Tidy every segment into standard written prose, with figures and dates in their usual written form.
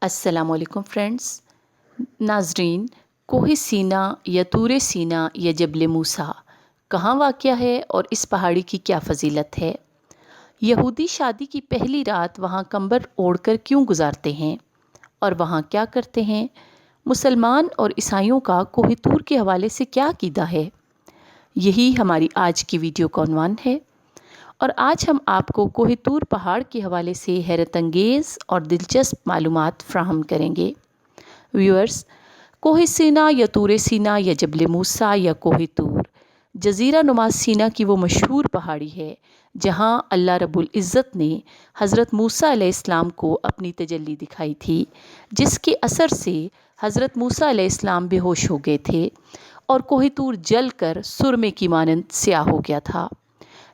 السلام علیکم فرینڈز، ناظرین، کوہ سینا یا طور سینا یا جبل موسیٰ کہاں واقع ہے اور اس پہاڑی کی کیا فضیلت ہے؟ یہودی شادی کی پہلی رات وہاں کمبل اوڑھ کر کیوں گزارتے ہیں اور وہاں کیا کرتے ہیں؟ مسلمان اور عیسائیوں کا کوہ طور کے حوالے سے کیا عقیدہ ہے؟ یہی ہماری آج کی ویڈیو کا عنوان ہے، اور آج ہم آپ کو کوہ طور پہاڑ کے حوالے سے حیرت انگیز اور دلچسپ معلومات فراہم کریں گے۔ ویورز، کوہ سینا یا طور سینا یا جبل موسیٰ یا کوہ طور جزیرہ نما سینا کی وہ مشہور پہاڑی ہے جہاں اللہ رب العزت نے حضرت موسیٰ علیہ السلام کو اپنی تجلی دکھائی تھی، جس کے اثر سے حضرت موسیٰ علیہ السلام بے ہوش ہو گئے تھے اور کوہ طور جل کر سرمے کی مانند سیاہ ہو گیا تھا۔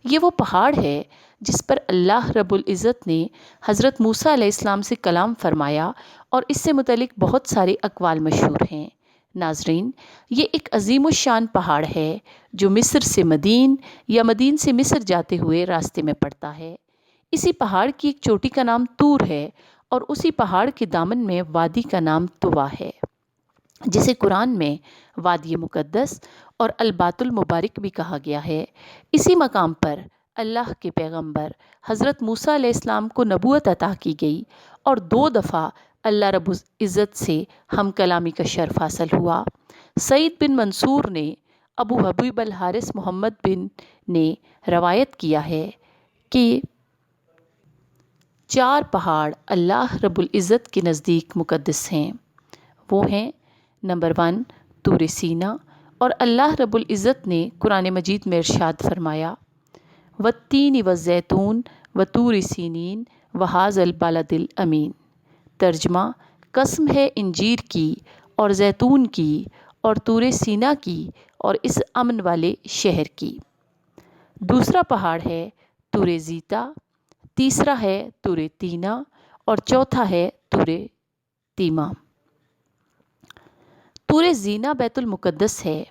یہ وہ پہاڑ ہے جس پر اللہ رب العزت نے حضرت موسیٰ علیہ السلام سے کلام فرمایا، اور اس سے متعلق بہت سارے اقوال مشہور ہیں۔ ناظرین، یہ ایک عظیم الشان پہاڑ ہے جو مصر سے مدین یا مدین سے مصر جاتے ہوئے راستے میں پڑتا ہے۔ اسی پہاڑ کی ایک چوٹی کا نام طور ہے، اور اسی پہاڑ کے دامن میں وادی کا نام طویٰ ہے، جسے قرآن میں وادی مقدس اور البات المبارک بھی کہا گیا ہے۔ اسی مقام پر اللہ کے پیغمبر حضرت موسیٰ علیہ السلام کو نبوت عطا کی گئی، اور 2 دفعہ اللہ رب العزت سے ہم کلامی کا شرف حاصل ہوا۔ سعید بن منصور نے ابو حبیب الحارث محمد بن نے روایت کیا ہے کہ 4 پہاڑ اللہ رب العزت کے نزدیک مقدس ہیں۔ وہ ہیں: نمبر 1 طور سینا، اور اللہ رب العزت نے قرآن مجید میں ارشاد فرمایا: والتین والزیتون وطور سینین وہذا البلد الامین۔ ترجمہ: قسم ہے انجیر کی اور زیتون کی اور طور سینا کی اور اس امن والے شہر کی۔ دوسرا پہاڑ ہے طور زیتا، تیسرا ہے طور تینا، اور چوتھا ہے طور تیما۔ طور زینا بیت المقدس ہے،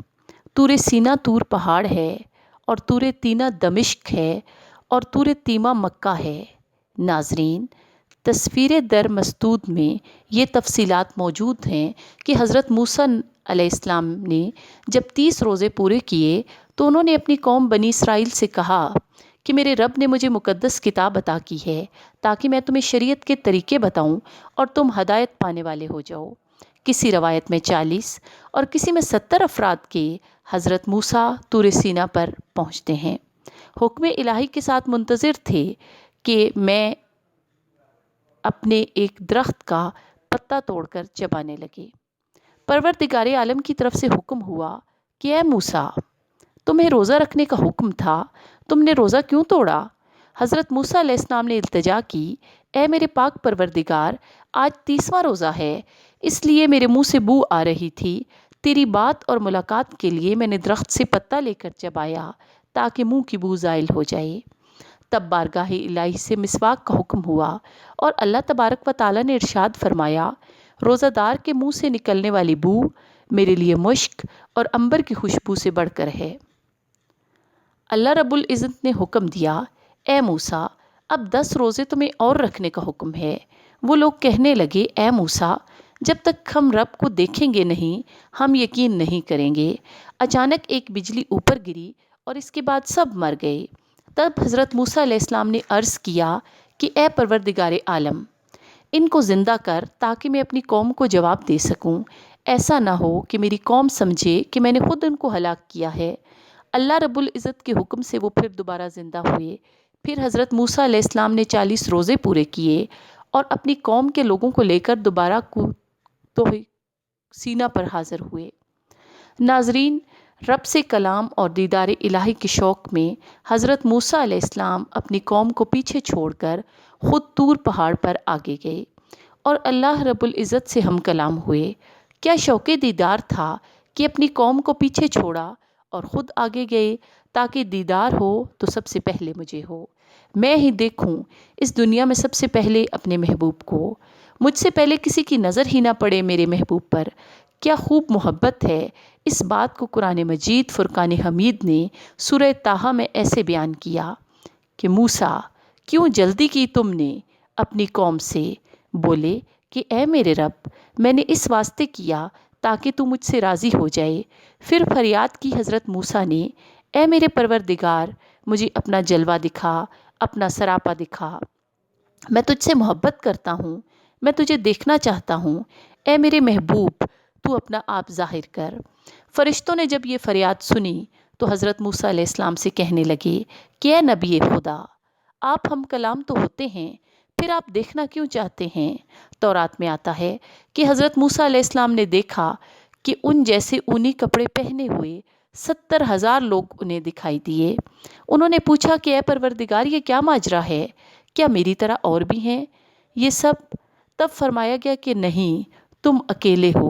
طور سینا طور پہاڑ ہے، اور طور تینا دمشق ہے، اور طور تیما مکہ ہے۔ ناظرین، تصویر در مسدود میں یہ تفصیلات موجود ہیں کہ حضرت موسیٰ علیہ السلام نے جب 30 روزے پورے کیے تو انہوں نے اپنی قوم بنی اسرائیل سے کہا کہ میرے رب نے مجھے مقدس کتاب عطا کی ہے تاکہ میں تمہیں شریعت کے طریقے بتاؤں اور تم ہدایت پانے والے ہو جاؤ۔ کسی روایت میں 40 اور کسی میں 70 افراد کے حضرت موسیٰ طور سینا پر پہنچتے ہیں، حکم الہی کے ساتھ منتظر تھے کہ میں اپنے ایک درخت کا پتا توڑ کر چبانے لگے۔ پروردگار عالم کی طرف سے حکم ہوا کہ اے موسیٰ، تمہیں روزہ رکھنے کا حکم تھا، تم نے روزہ کیوں توڑا؟ حضرت موسیٰ علیہ السلام نے التجا کی: اے میرے پاک پروردگار، آج 30واں روزہ ہے، اس لیے میرے منہ سے بو آ رہی تھی۔ تیری بات اور ملاقات کے لیے میں نے درخت سے پتا لے کر چبایا تاکہ منہ کی بو زائل ہو جائے۔ تب بارگاہ الہی سے مسواک کا حکم ہوا، اور اللہ تبارک و تعالیٰ نے ارشاد فرمایا: روزہ دار کے منہ سے نکلنے والی بو میرے لیے مشک اور عنبر کی خوشبو سے بڑھ کر ہے۔ اللہ رب العزت نے حکم دیا: اے موسیٰ، اب 10 روزے تمہیں اور رکھنے کا حکم ہے۔ وہ لوگ کہنے لگے: اے موسیٰ، جب تک ہم رب کو دیکھیں گے نہیں ہم یقین نہیں کریں گے۔ اچانک ایک بجلی اوپر گری اور اس کے بعد سب مر گئے۔ تب حضرت موسیٰ علیہ السلام نے عرض کیا کہ اے پروردگار عالم، ان کو زندہ کر تاکہ میں اپنی قوم کو جواب دے سکوں، ایسا نہ ہو کہ میری قوم سمجھے کہ میں نے خود ان کو ہلاک کیا ہے۔ اللہ رب العزت کے حکم سے وہ پھر دوبارہ زندہ ہوئے۔ پھر حضرت موسیٰ علیہ السلام نے 40 روزے پورے کیے اور اپنی قوم کے لوگوں کو لے کر دوبارہ کوہ سینا پر حاضر ہوئے۔ ناظرین، رب سے کلام اور دیدار الہی کے شوق میں حضرت موسیٰ علیہ السلام اپنی قوم کو پیچھے چھوڑ کر خود طور پہاڑ پر آگے گئے اور اللہ رب العزت سے ہم کلام ہوئے۔ کیا شوق دیدار تھا کہ اپنی قوم کو پیچھے چھوڑا اور خود آگے گئے تاکہ دیدار ہو تو سب سے پہلے مجھے ہو، میں ہی دیکھوں اس دنیا میں سب سے پہلے اپنے محبوب کو، مجھ سے پہلے کسی کی نظر ہی نہ پڑے میرے محبوب پر۔ کیا خوب محبت ہے! اس بات کو قرآن مجید فرقان حمید نے سورہ طٰہٰ میں ایسے بیان کیا کہ موسیٰ، کیوں جلدی کی تم نے اپنی قوم سے؟ بولے کہ اے میرے رب، میں نے اس واسطے کیا تاکہ تو مجھ سے راضی ہو جائے۔ پھر فریاد کی حضرت موسیٰ نے، اے میرے پروردگار، مجھے اپنا جلوہ دکھا، اپنا سراپا دکھا۔ میں تجھ سے محبت کرتا ہوں، میں تجھے دیکھنا چاہتا ہوں۔ اے میرے محبوب، تو اپنا آپ ظاہر کر۔ فرشتوں نے جب یہ فریاد سنی تو حضرت موسیٰ علیہ السلام سے کہنے لگے کہ اے نبی خدا، آپ ہم کلام تو ہوتے ہیں، پھر آپ دیکھنا کیوں چاہتے ہیں؟ تورات میں آتا ہے کہ حضرت موسیٰ علیہ السلام نے دیکھا کہ ان جیسے اونی کپڑے پہنے ہوئے 70,000 لوگ انہیں دکھائی دیے۔ انہوں نے پوچھا کہ اے پروردگار، یہ کیا ماجرا ہے؟ کیا میری طرح اور بھی ہیں یہ سب؟ تب فرمایا گیا کہ نہیں، تم اکیلے ہو،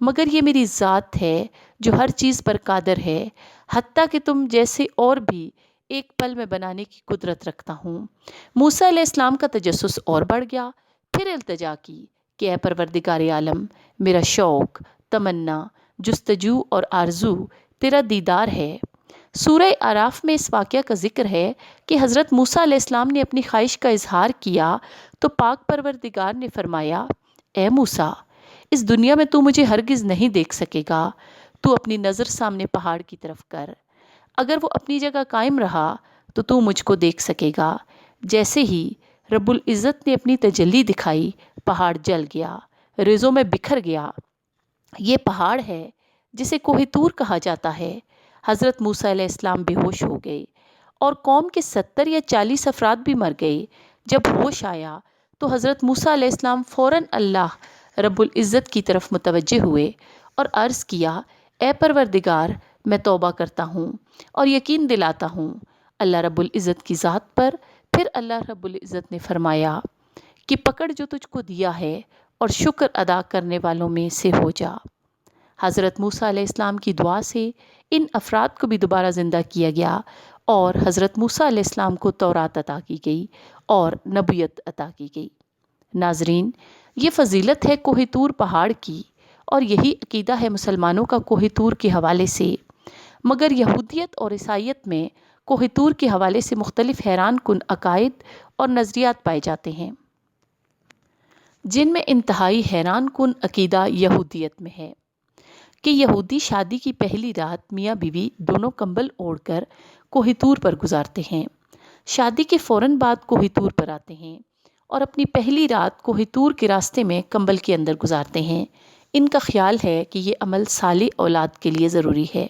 مگر یہ میری ذات ہے جو ہر چیز پر قادر ہے، حتیٰ کہ تم جیسے اور بھی ایک پل میں بنانے کی قدرت رکھتا ہوں۔ موسیٰ علیہ السلام کا تجسس اور بڑھ گیا، پھر التجا کی کہ اے پروردگار عالم، میرا شوق، تمنا، جستجو اور آرزو تیرا دیدار ہے۔ سورہ اعراف میں اس واقعہ کا ذکر ہے کہ حضرت موسیٰ علیہ السلام نے اپنی خواہش کا اظہار کیا تو پاک پروردگار نے فرمایا، اے موسیٰ، اس دنیا میں تو مجھے ہرگز نہیں دیکھ سکے گا، تو اپنی نظر سامنے پہاڑ کی طرف کر۔ اگر وہ اپنی جگہ قائم رہا تو مجھ کو دیکھ سکے گا۔ جیسے ہی رب العزت نے اپنی تجلی دکھائی، پہاڑ جل گیا، ریزوں میں بکھر گیا۔ یہ پہاڑ ہے جسے کوہ طور کہا جاتا ہے۔ حضرت موسیٰ علیہ السلام بے ہوش ہو گئے اور قوم کے 70 یا 40 افراد بھی مر گئے۔ جب ہوش آیا تو حضرت موسیٰ علیہ السلام فوراً اللہ رب العزت کی طرف متوجہ ہوئے اور عرض کیا، اے پروردگار، میں توبہ کرتا ہوں اور یقین دلاتا ہوں اللہ رب العزت کی ذات پر۔ پھر اللہ رب العزت نے فرمایا کہ پکڑ جو تجھ کو دیا ہے اور شکر ادا کرنے والوں میں سے ہو جا۔ حضرت موسیٰ علیہ السلام کی دعا سے ان افراد کو بھی دوبارہ زندہ کیا گیا اور حضرت موسیٰ علیہ السلام کو تورات عطا کی گئی اور نبوت عطا کی گئی۔ ناظرین، یہ فضیلت ہے کوہ طور پہاڑ کی، اور یہی عقیدہ ہے مسلمانوں کا کوہ طور کے حوالے سے۔ مگر یہودیت اور عیسائیت میں کوہ طور کے حوالے سے مختلف حیران کن عقائد اور نظریات پائے جاتے ہیں، جن میں انتہائی حیران کن عقیدہ یہودیت میں ہے کہ یہودی شادی کی پہلی رات میاں بیوی دونوں کمبل اوڑھ کر کوہ طور پر گزارتے ہیں، شادی کے فوراً بعد کوہ طور پر آتے ہیں اور اپنی پہلی رات کوہ طور کے راستے میں کمبل کے اندر گزارتے ہیں۔ ان کا خیال ہے کہ یہ عمل صالح اولاد کے لیے ضروری ہے۔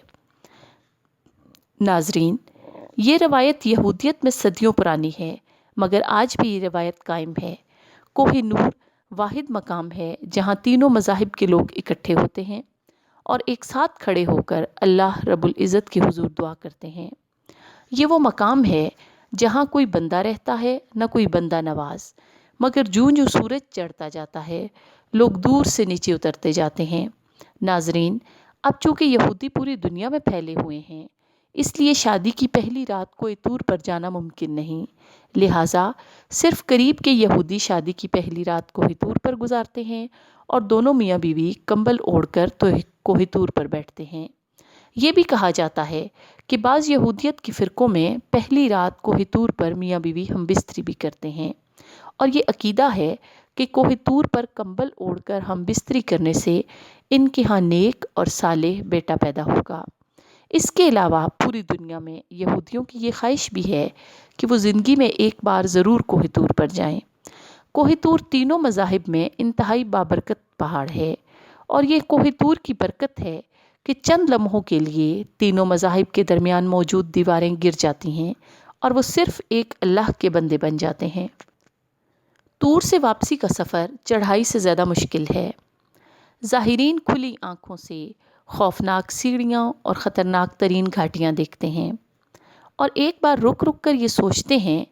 ناظرین، یہ روایت یہودیت میں صدیوں پرانی ہے، مگر آج بھی یہ روایت قائم ہے۔ کوہ نور واحد مقام ہے جہاں تینوں مذاہب کے لوگ اکٹھے ہوتے ہیں اور ایک ساتھ کھڑے ہو کر اللہ رب العزت کے حضور دعا کرتے ہیں۔ یہ وہ مقام ہے جہاں کوئی بندہ رہتا ہے نہ کوئی بندہ نواز، مگر جوں جوں سورج چڑھتا جاتا ہے لوگ دور سے نیچے اترتے جاتے ہیں۔ ناظرین، اب چونکہ یہودی پوری دنیا میں پھیلے ہوئے ہیں، اس لیے شادی کی پہلی رات کوہ طور پر جانا ممکن نہیں، لہٰذا صرف قریب کے یہودی شادی کی پہلی رات کوہ طور پر گزارتے ہیں اور دونوں میاں بیوی کمبل اوڑھ کر کوہ طور پر بیٹھتے ہیں۔ یہ بھی کہا جاتا ہے کہ بعض یہودیت کے فرقوں میں پہلی رات کوہ طور پر میاں بیوی ہم بستری بھی کرتے ہیں، اور یہ عقیدہ ہے کہ کوہ طور پر کمبل اوڑھ کر ہم بستری کرنے سے ان کے ہاں نیک اور صالح بیٹا پیدا ہوگا۔ اس کے علاوہ پوری دنیا میں یہودیوں کی یہ خواہش بھی ہے کہ وہ زندگی میں ایک بار ضرور کوہ طور پر جائیں۔ کوہ طور تینوں مذاہب میں انتہائی بابرکت پہاڑ ہے، اور یہ کوہ طور کی برکت ہے کہ چند لمحوں کے لیے تینوں مذاہب کے درمیان موجود دیواریں گر جاتی ہیں اور وہ صرف ایک اللہ کے بندے بن جاتے ہیں۔ طور سے واپسی کا سفر چڑھائی سے زیادہ مشکل ہے۔ زائرین کھلی آنکھوں سے خوفناک سیڑھیاں اور خطرناک ترین گھاٹیاں دیکھتے ہیں، اور ایک بار رک رک کر یہ سوچتے ہیں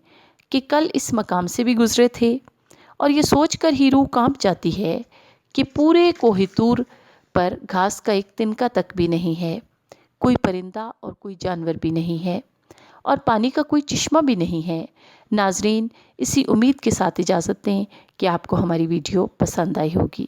کہ کل اس مقام سے بھی گزرے تھے، اور یہ سوچ کر ہی روح کانپ جاتی ہے کہ پورے کوہ طور پر گھاس کا ایک تنکا تک بھی نہیں ہے، کوئی پرندہ اور کوئی جانور بھی نہیں ہے، اور پانی کا کوئی چشمہ بھی نہیں ہے۔ ناظرین، اسی امید کے ساتھ اجازت دیں کہ آپ کو ہماری ویڈیو پسند آئی ہوگی۔